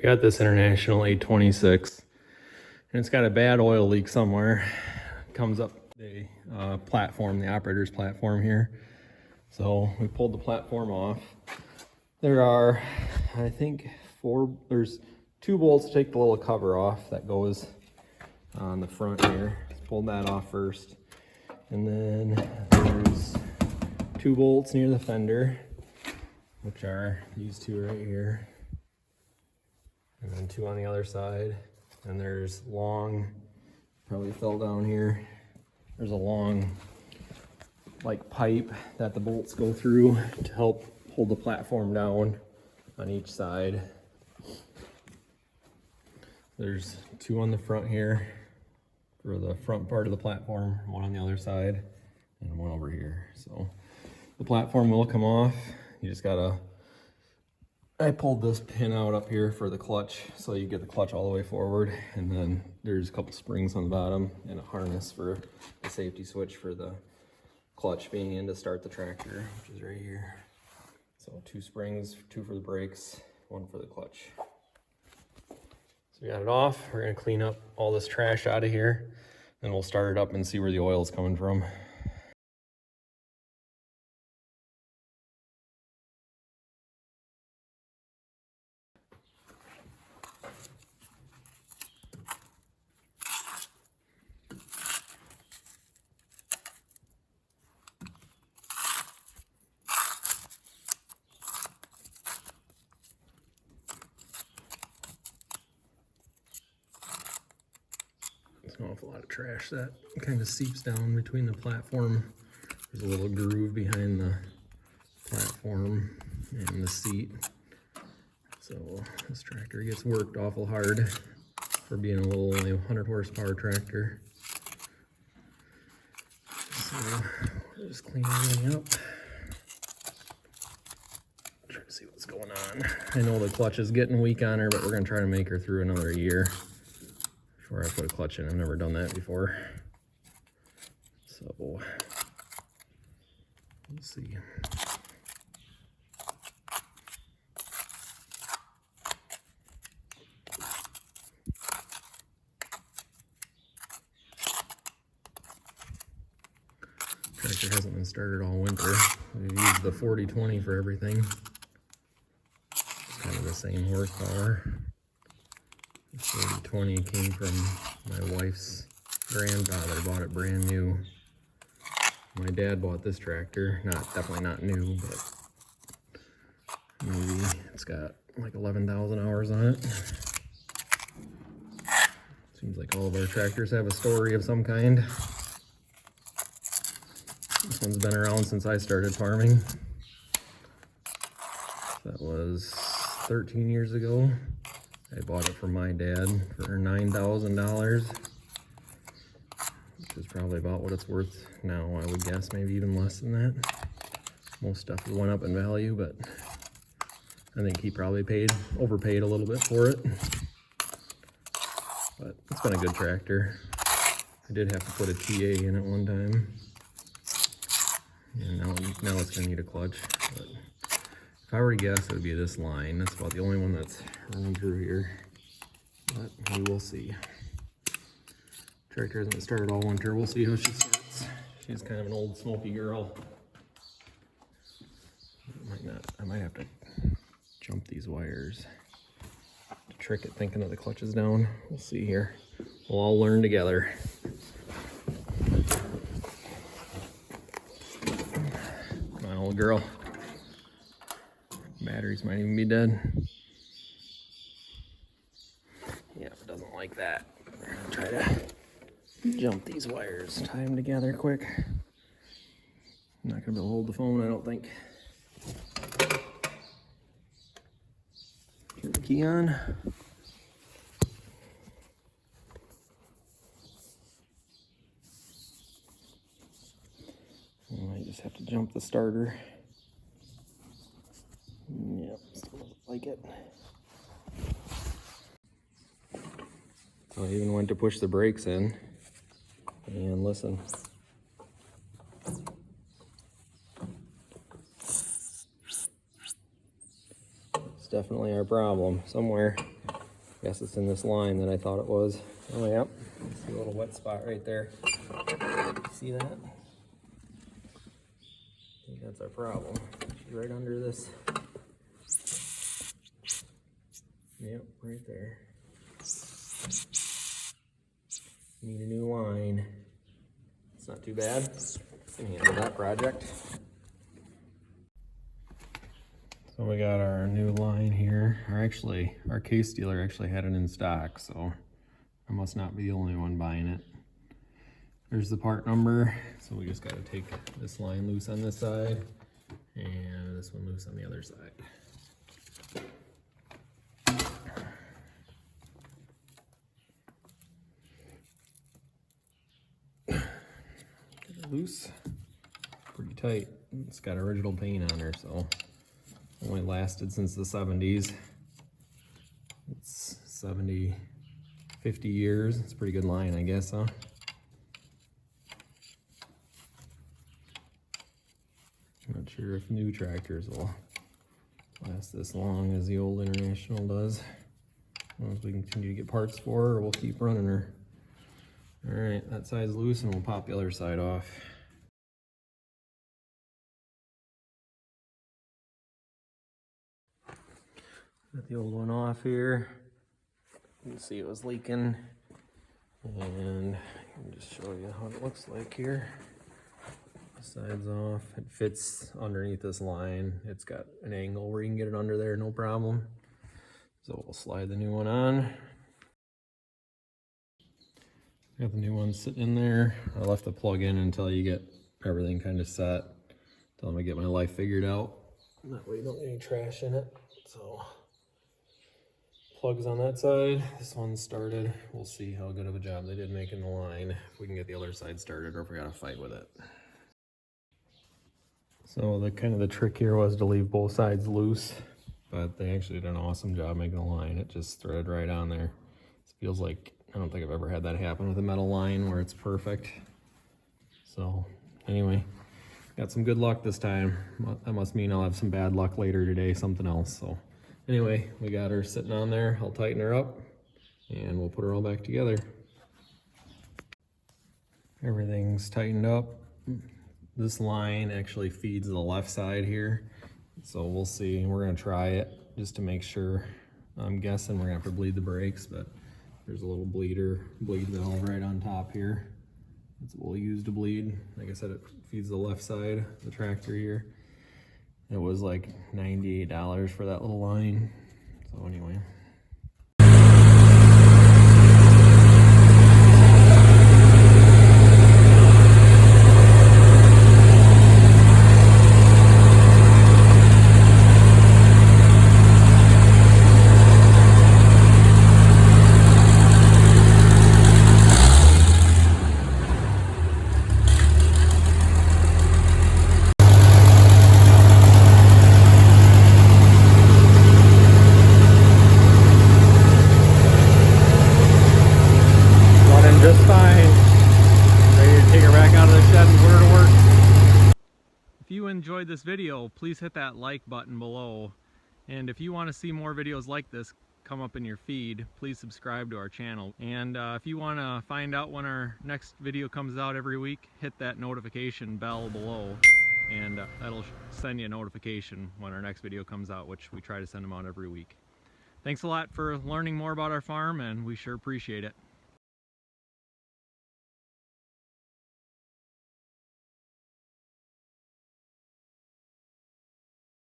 got this International 826 and it's got a bad oil leak somewhere. It comes up the platform, the operator's platform here. So we pulled the platform off. There are, I think, there's 2 bolts to take the little cover off that goes on the front here. Pulled that off first. And then there's 2 bolts near the fender, which are these 2 right here. And then 2 on the other side. And there's long, probably fell down here. There's a long like pipe that the bolts go through to help hold the platform down on each side. There's 2 on the front here for the front part of the platform, 1 on the other side, and 1 over here. So the platform will come off. You just gotta, I pulled this pin out up here for the clutch, so you get the clutch all the way forward, and then there's a couple springs on the bottom and a harness for the safety switch for the clutch being in to start the tractor, which is right here. So 2 springs, 2 for the brakes, 1 for the clutch. So we got it off. We're gonna clean up all this trash out of here, then we'll start it up and see where the oil is coming from. There's an awful lot of trash that kind of seeps down between the platform. There's a little groove behind the platform and the seat. So this tractor gets worked awful hard for being a little only 100 horsepower tractor. So we'll just clean everything up. Try to see what's going on. I know the clutch is getting weak on her, but we're gonna try to make her through another year before I put a clutch in. I've never done that before. So let's see. Tractor hasn't been started all winter. We've used the 40-20 for everything. It's kind of the same horsepower. The 40-20 came from my wife's grandfather, bought it brand new. My dad bought this tractor, definitely not new, but maybe it's got like 11,000 hours on it. Seems like all of our tractors have a story of some kind. This one's been around since I started farming. That was 13 years ago. I bought it from my dad for $9,000, which is probably about what it's worth now, I would guess, maybe even less than that. Most stuff has went up in value, but I think he probably overpaid a little bit for it. But it's been a good tractor. I did have to put a TA in it one time. And now it's gonna need a clutch. But if I were to guess, it would be this line. That's about the only one that's running through here. But we will see. Tractor hasn't been started all winter. We'll see how she starts. She's kind of an old smoky girl. I might have to jump these wires to trick it thinking that the clutch is down. We'll see here. We'll all learn together. Come on, old girl. Batteries might even be dead. Yeah, it doesn't like that. We're gonna try to jump these wires, tie them together quick. I'm not gonna be able to hold the phone, I don't think. Turn the key on. I might just have to jump the starter. Yep, still doesn't like it. So I even went to push the brakes in, and listen. It's definitely our problem somewhere. Guess it's in this line that I thought it was. Oh, yep. See a little wet spot right there. See that? I think that's our problem. She's right under this. Yep, right there. Need a new line. It's not too bad. Can handle that project. So we got our new line here. Our case dealer actually had it in stock, so I must not be the only one buying it. There's the part number. So we just got to take this line loose on this side and this one loose on the other side. Get it loose. Pretty tight. It's got original paint on there, so only lasted since the 70s. It's 50 years. It's a pretty good line, I guess, huh? Not sure if new tractors will last this long as the old International does. As long as we continue to get parts for her, we'll keep running her. All right, that side's loose and we'll pop the other side off. Got the old one off here. You can see it was leaking. And I can just show you how it looks like here. The side's off. It fits underneath this line. It's got an angle where you can get it under there, no problem. So we'll slide the new one on. Got the new one sitting in there. I left the plug in until you get everything kind of set. Until I get my life figured out. That way you don't get any trash in it. So plugs on that side. This one started. We'll see how good of a job they did making the line. If we can get the other side started or if we gotta fight with it. So the trick here was to leave both sides loose, but they actually did an awesome job making the line. It just threaded right on there. It feels like, I don't think I've ever had that happen with a metal line where it's perfect. So anyway, got some good luck this time. That must mean I'll have some bad luck later today, something else. So anyway, we got her sitting on there. I'll tighten her up and we'll put her all back together. Everything's tightened up. This line actually feeds the left side here. So we'll see. We're gonna try it just to make sure. I'm guessing we're gonna have to bleed the brakes, but there's a little bleed valve right on top here. That's what we'll use to bleed. Like I said, it feeds the left side of the tractor here. It was like $98 for that little line. So anyway. Just fine. Ready to take her back out of the shed and put her to work. If you enjoyed this video, please hit that like button below. And if you want to see more videos like this come up in your feed, please subscribe to our channel. And if you want to find out when our next video comes out every week, hit that notification bell below. And that'll send you a notification when our next video comes out, which we try to send them out every week. Thanks a lot for learning more about our farm, and we sure appreciate it.